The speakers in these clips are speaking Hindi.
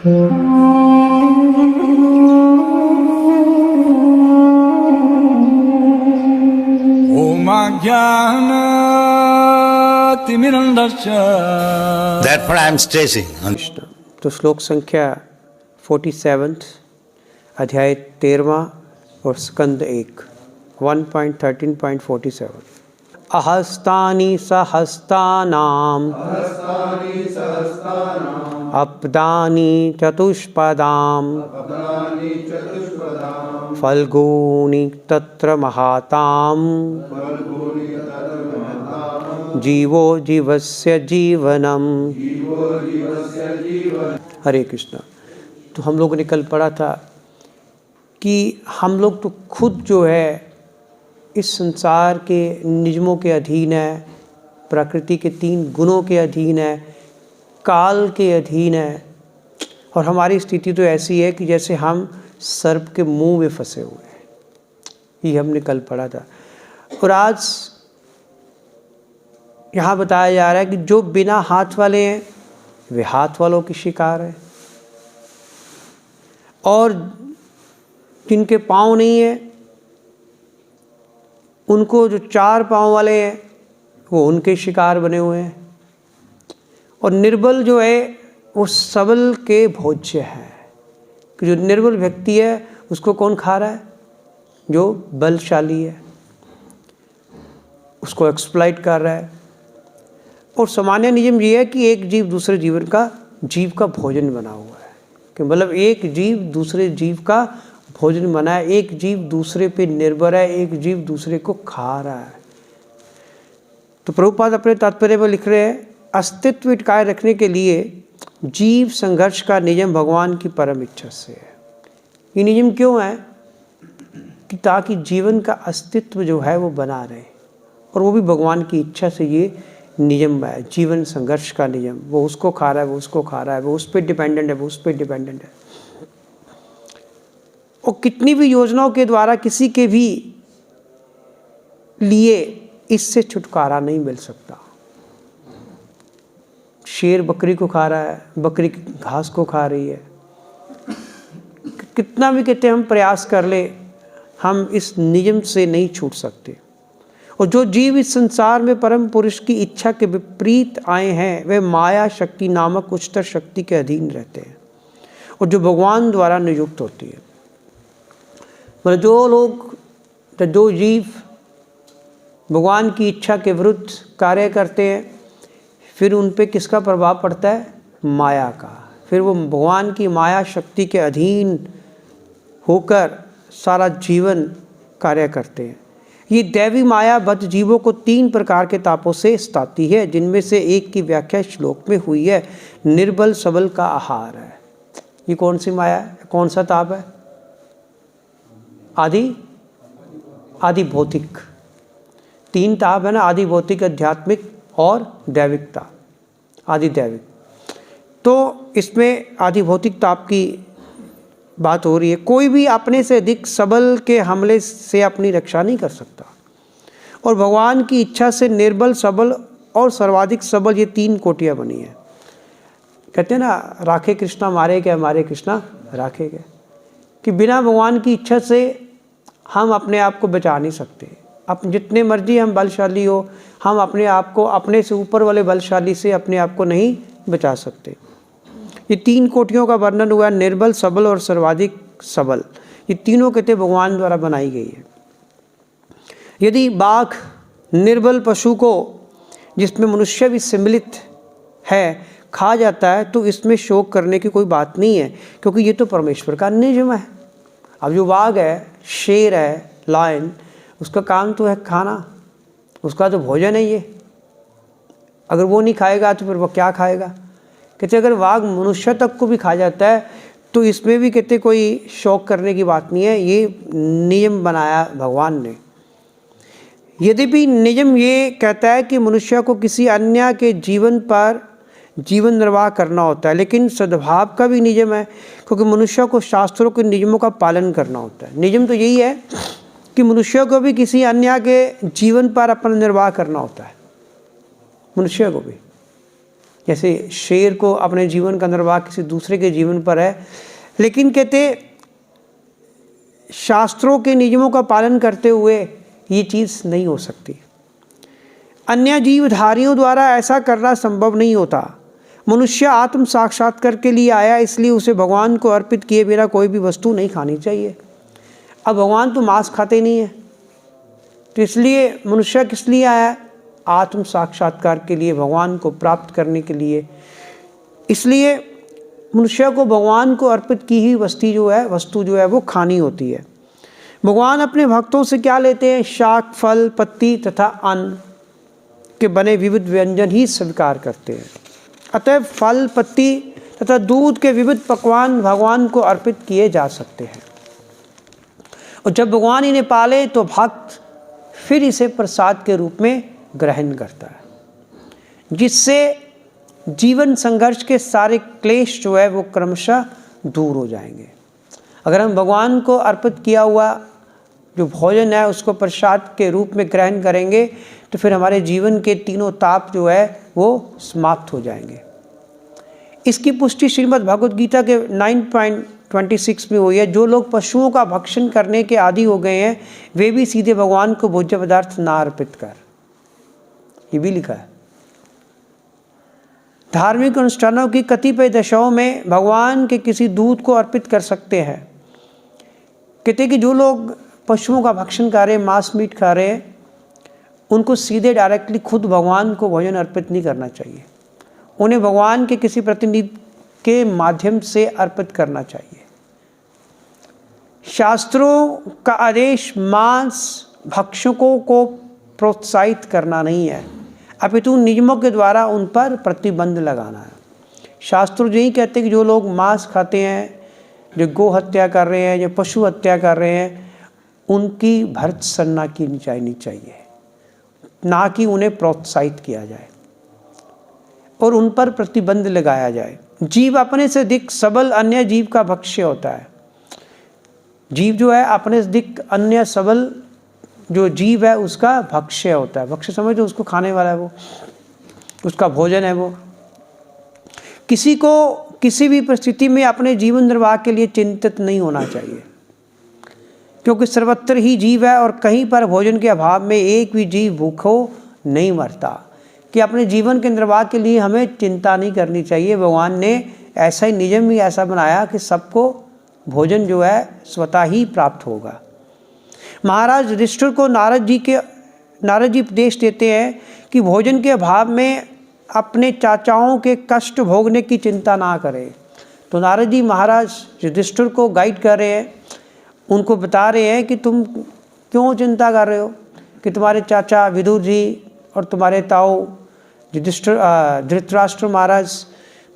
Therefore I am stressing. तो श्लोक संख्या 47 अध्याय 13 और स्कंद 1 1.13.47 अहस्तानि सहस्तानाम् अपदानि चतुष्पदाम् फल्गूनि तत्र महाताम् जीवो जीवस्य जीवनम। हरे कृष्णा। तो हम लोगों ने कल पढ़ा था कि हम लोग तो खुद जो है इस संसार के नियमों के अधीन है, प्रकृति के 3 गुणों के अधीन है, काल के अधीन है, और हमारी स्थिति तो ऐसी है कि जैसे हम सर्प के मुंह में फंसे हुए हैं। ये हमने कल पढ़ा था। और आज यहाँ बताया जा रहा है कि जो बिना हाथ वाले हैं वे हाथ वालों की शिकार है, और जिनके पाँव नहीं है उनको जो 4 पाँव वाले हैं वो उनके शिकार बने हुए हैं, और निर्बल जो है वो सबल के भोज्य है। कि जो निर्बल व्यक्ति है उसको कौन खा रहा है? जो बलशाली है उसको एक्सप्लॉइट कर रहा है। और सामान्य नियम ये है कि एक जीव दूसरे जीव का भोजन बना हुआ है, कि मतलब एक जीव दूसरे जीव का भोजन बना है, एक जीव दूसरे पे निर्भर है, एक जीव दूसरे को खा रहा है। तो प्रभुपाद अपने तात्पर्य में लिख रहे हैं, अस्तित्व कायम रखने के लिए जीव संघर्ष का नियम भगवान की परम इच्छा से है। ये नियम क्यों है? कि ताकि जीवन का अस्तित्व जो है वो बना रहे, और वो भी भगवान की इच्छा से ये नियम है। जीवन संघर्ष का नियम, वो उसको खा रहा है, वो उसको खा रहा है, वो उस पर डिपेंडेंट है, वो उस पर डिपेंडेंट है। और कितनी भी योजनाओं के द्वारा किसी के भी लिए इससे छुटकारा नहीं मिल सकता। शेर बकरी को खा रहा है, बकरी घास को खा रही है। कितना भी कहते हम प्रयास कर ले, हम इस नियम से नहीं छूट सकते। और जो जीव इस संसार में परम पुरुष की इच्छा के विपरीत आए हैं वे माया शक्ति नामक उच्चतर शक्ति के अधीन रहते हैं, और जो भगवान द्वारा नियुक्त होती है। मतलब जो जीव भगवान की इच्छा के विरुद्ध कार्य करते हैं, फिर उन पे किसका प्रभाव पड़ता है? माया का। फिर वो भगवान की माया शक्ति के अधीन होकर सारा जीवन कार्य करते हैं। ये दैवी माया बद्ध जीवों को 3 प्रकार के तापों से सताती है, जिनमें से एक की व्याख्या श्लोक में हुई है, निर्बल सबल का आहार है। ये कौन सी माया है? कौन सा ताप है? आदि भौतिक। 3 ताप है ना, आदि भौतिक, आध्यात्मिक और दैविकता। आदि दैविक। तो इसमें आदि भौतिक ताप की बात हो रही है। कोई भी अपने से अधिक सबल के हमले से अपनी रक्षा नहीं कर सकता, और भगवान की इच्छा से निर्बल सबल और सर्वाधिक सबल ये 3 कोटियाँ बनी हैं। कहते हैं ना, राखे कृष्णा मारे क्या, मारे कृष्णा राखे क्या। कि बिना भगवान की इच्छा से हम अपने आप को बचा नहीं सकते। अब जितने मर्जी हम बलशाली हो, हम अपने आप को अपने से ऊपर वाले बलशाली से अपने आप को नहीं बचा सकते। ये 3 कोटियों का वर्णन हुआ है, निर्बल सबल और सर्वाधिक सबल। ये तीनों कहते भगवान द्वारा बनाई गई है। यदि बाघ निर्बल पशु को, जिसमें मनुष्य भी सम्मिलित है, खा जाता है तो इसमें शोक करने की कोई बात नहीं है, क्योंकि ये तो परमेश्वर का नियम है। अब जो बाघ है, शेर है, लायन, उसका काम तो है खाना, उसका तो भोजन है ये। अगर वो नहीं खाएगा तो फिर वो क्या खाएगा? कहते अगर बाघ मनुष्य तक को भी खा जाता है तो इसमें भी कहते कोई शौक करने की बात नहीं है, ये नियम बनाया भगवान ने। यद्यपि नियम ये कहता है कि मनुष्य को किसी अन्य के जीवन पर जीवन निर्वाह करना होता है, लेकिन सद्भाव का भी नियम है, क्योंकि मनुष्य को शास्त्रों के नियमों का पालन करना होता है। नियम तो यही है कि मनुष्य को भी किसी अन्य के जीवन पर अपना निर्वाह करना होता है, मनुष्य को भी। जैसे शेर को अपने जीवन का निर्वाह किसी दूसरे के जीवन पर है, लेकिन कहते शास्त्रों के नियमों का पालन करते हुए ये चीज़ नहीं हो सकती। अन्य जीवधारियों द्वारा ऐसा करना संभव नहीं होता। मनुष्य आत्म साक्षात्कार के लिए आया, इसलिए उसे भगवान को अर्पित किए बिना कोई भी वस्तु नहीं खानी चाहिए। अब भगवान तो मांस खाते नहीं है, तो इसलिए मनुष्य किस लिए आया? आत्म साक्षात्कार के लिए, भगवान को प्राप्त करने के लिए। इसलिए मनुष्य को भगवान को अर्पित की ही वस्तु जो है वो खानी होती है। भगवान अपने भक्तों से क्या लेते हैं? शाक, फल, पत्ती तथा अन्न के बने विविध व्यंजन ही स्वीकार करते हैं। अतः फल, पत्ती तथा दूध के विविध पकवान भगवान को अर्पित किए जा सकते हैं, और जब भगवान इन्हें पाले तो भक्त फिर इसे प्रसाद के रूप में ग्रहण करता है, जिससे जीवन संघर्ष के सारे क्लेश जो है वो क्रमशः दूर हो जाएंगे। अगर हम भगवान को अर्पित किया हुआ जो भोजन है उसको प्रसाद के रूप में ग्रहण करेंगे तो फिर हमारे जीवन के तीनों ताप जो है वो समाप्त हो जाएंगे। इसकी पुष्टि श्रीमद् भगवद गीता के 9.26 में हुई है। जो लोग पशुओं का भक्षण करने के आदी हो गए हैं वे भी सीधे भगवान को भोज्य पदार्थ ना अर्पित कर, ये भी लिखा है। धार्मिक अनुष्ठानों की कतिपय दशाओं में भगवान के किसी दूत को अर्पित कर सकते हैं। कहते कि जो लोग पशुओं का भक्षण कर रहे हैं, मांस मीट खा रहे हैं, उनको सीधे डायरेक्टली खुद भगवान को भोजन अर्पित नहीं करना चाहिए। उन्हें भगवान के किसी प्रतिनिधि के माध्यम से अर्पित करना चाहिए। शास्त्रों का आदेश मांस भक्षकों को प्रोत्साहित करना नहीं है, अपितु नियमों के द्वारा उन पर प्रतिबंध लगाना है। शास्त्र यही कहते हैं कि जो लोग मांस खाते हैं, जो गौ हत्या कर रहे हैं, जो पशु हत्या कर रहे हैं, उनकी भर्त्सना की जानी चाहिए, ना कि उन्हें प्रोत्साहित किया जाए और उन पर प्रतिबंध लगाया जाए। जीव अपने से अधिक सबल अन्य जीव का भक्ष्य होता है। जीव जो है अपने से अधिक अन्य सबल जो जीव है उसका भक्ष्य होता है। भक्ष्य समझो, उसको खाने वाला है, वो उसका भोजन है। वो किसी को किसी भी परिस्थिति में अपने जीवन निर्वाह के लिए चिंतित नहीं होना चाहिए, क्योंकि सर्वत्र ही जीव है और कहीं पर भोजन के अभाव में एक भी जीव भूखो नहीं मरता। कि अपने जीवन के निर्वाह के लिए हमें चिंता नहीं करनी चाहिए। भगवान ने ऐसा ही नियम ही ऐसा बनाया कि सबको भोजन जो है स्वतः ही प्राप्त होगा। महाराज युधिष्ठिर को नारद जी उपदेश देते हैं कि भोजन के अभाव में अपने चाचाओं के कष्ट भोगने की चिंता ना करें। तो नारद जी महाराज युधिष्ठिर को गाइड कर रहे हैं, उनको बता रहे हैं कि तुम क्यों चिंता कर रहे हो कि तुम्हारे चाचा विदुर जी और तुम्हारे ताऊ धृतराष्ट्र महाराज,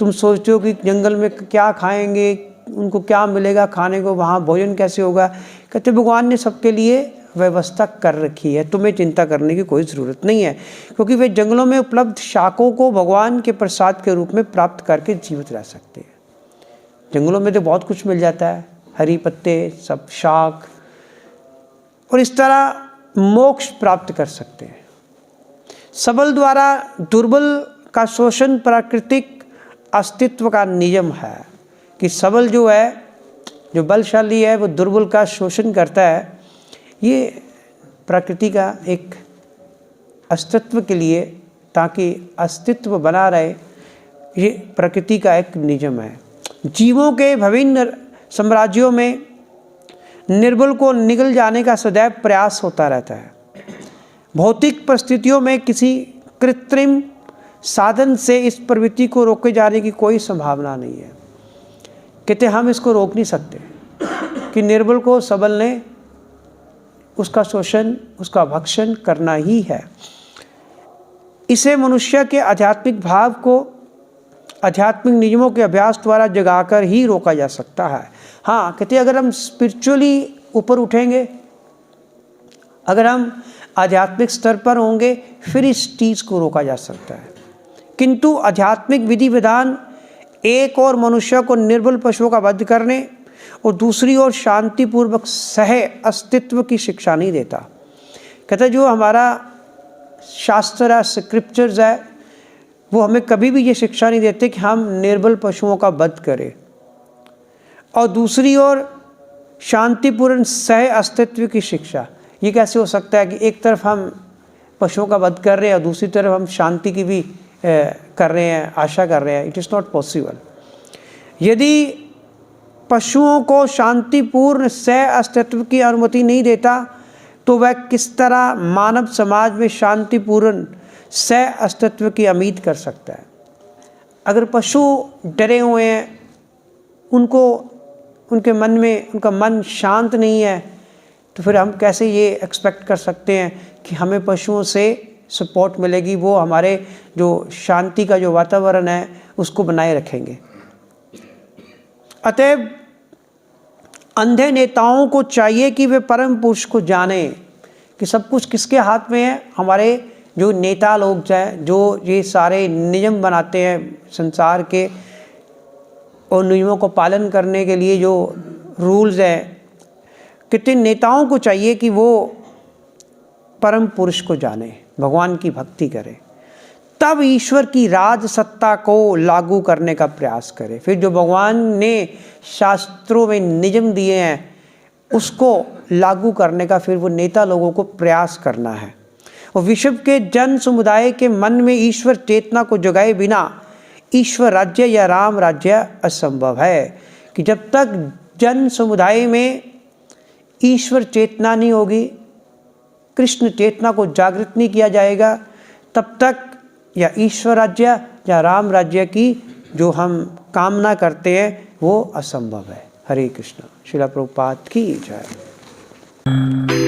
तुम सोचते हो कि जंगल में क्या खाएंगे, उनको क्या मिलेगा खाने को, वहाँ भोजन कैसे होगा। कहते भगवान ने सबके लिए व्यवस्था कर रखी है, तुम्हें चिंता करने की कोई ज़रूरत नहीं है, क्योंकि वे जंगलों में उपलब्ध शाकों को भगवान के प्रसाद के रूप में प्राप्त करके जीवित रह सकते हैं। जंगलों में तो बहुत कुछ मिल जाता है, हरी पत्ते, सब शाक, और इस तरह मोक्ष प्राप्त कर सकते हैं। सबल द्वारा दुर्बल का शोषण प्राकृतिक अस्तित्व का नियम है कि सबल जो है, जो बलशाली है, वो दुर्बल का शोषण करता है। ये प्रकृति का एक अस्तित्व के लिए, ताकि अस्तित्व बना रहे, ये प्रकृति का एक नियम है। जीवों के विभिन्न साम्राज्यों में निर्बल को निगल जाने का सदैव प्रयास होता रहता है। भौतिक परिस्थितियों में किसी कृत्रिम साधन से इस प्रवृत्ति को रोके जाने की कोई संभावना नहीं है। कहते हम इसको रोक नहीं सकते कि निर्बल को सबल ने उसका शोषण, उसका भक्षण करना ही है। इसे मनुष्य के आध्यात्मिक भाव को आध्यात्मिक नियमों के अभ्यास द्वारा जगाकर ही रोका जा सकता है। हाँ, कहते अगर हम स्पिरिचुअली ऊपर उठेंगे, अगर हम आध्यात्मिक स्तर पर होंगे, फिर इस चीज़ को रोका जा सकता है। किंतु आध्यात्मिक विधि विधान एक और मनुष्य को निर्बल पशुओं का वध करने और दूसरी ओर शांतिपूर्वक सह अस्तित्व की शिक्षा नहीं देता। कहते जो हमारा शास्त्र है, स्क्रिप्चर्स है, वो हमें कभी भी ये शिक्षा नहीं देते कि हम निर्बल पशुओं का वध करें। और दूसरी ओर शांतिपूर्ण सह अस्तित्व की शिक्षा। ये कैसे हो सकता है कि एक तरफ हम पशुओं का वध कर रहे हैं और दूसरी तरफ हम शांति की भी कर रहे हैं, आशा कर रहे हैं। It is not possible. यदि पशुओं को शांतिपूर्ण सह अस्तित्व की अनुमति नहीं देता तो वह किस तरह मानव समाज में शांतिपूर्ण सह अस्तित्व की उम्मीद कर सकता है। अगर पशु डरे हुए हैं, उनके मन में उनका मन शांत नहीं है, तो फिर हम कैसे ये एक्सपेक्ट कर सकते हैं कि हमें पशुओं से सपोर्ट मिलेगी, वो हमारे जो शांति का जो वातावरण है उसको बनाए रखेंगे। अतएव अंधे नेताओं को चाहिए कि वे परम पुरुष को जानें कि सब कुछ किसके हाथ में है। हमारे जो नेता लोग हैं, जो ये सारे नियम बनाते हैं संसार के, और नियमों को पालन करने के लिए जो रूल्स हैं, कितने नेताओं को चाहिए कि वो परम पुरुष को जाने, भगवान की भक्ति करें, तब ईश्वर की राज सत्ता को लागू करने का प्रयास करें। फिर जो भगवान ने शास्त्रों में नियम दिए हैं उसको लागू करने का फिर वो नेता लोगों को प्रयास करना है। और विश्व के जन समुदाय के मन में ईश्वर चेतना को जगाए बिना ईश्वर राज्य या राम राज्य असंभव है। कि जब तक जन समुदाय में ईश्वर चेतना नहीं होगी, कृष्ण चेतना को जागृत नहीं किया जाएगा, तब तक या ईश्वर राज्य या राम राज्य की जो हम कामना करते हैं वो असंभव है। हरे कृष्ण। श्रील प्रभुपाद की जय।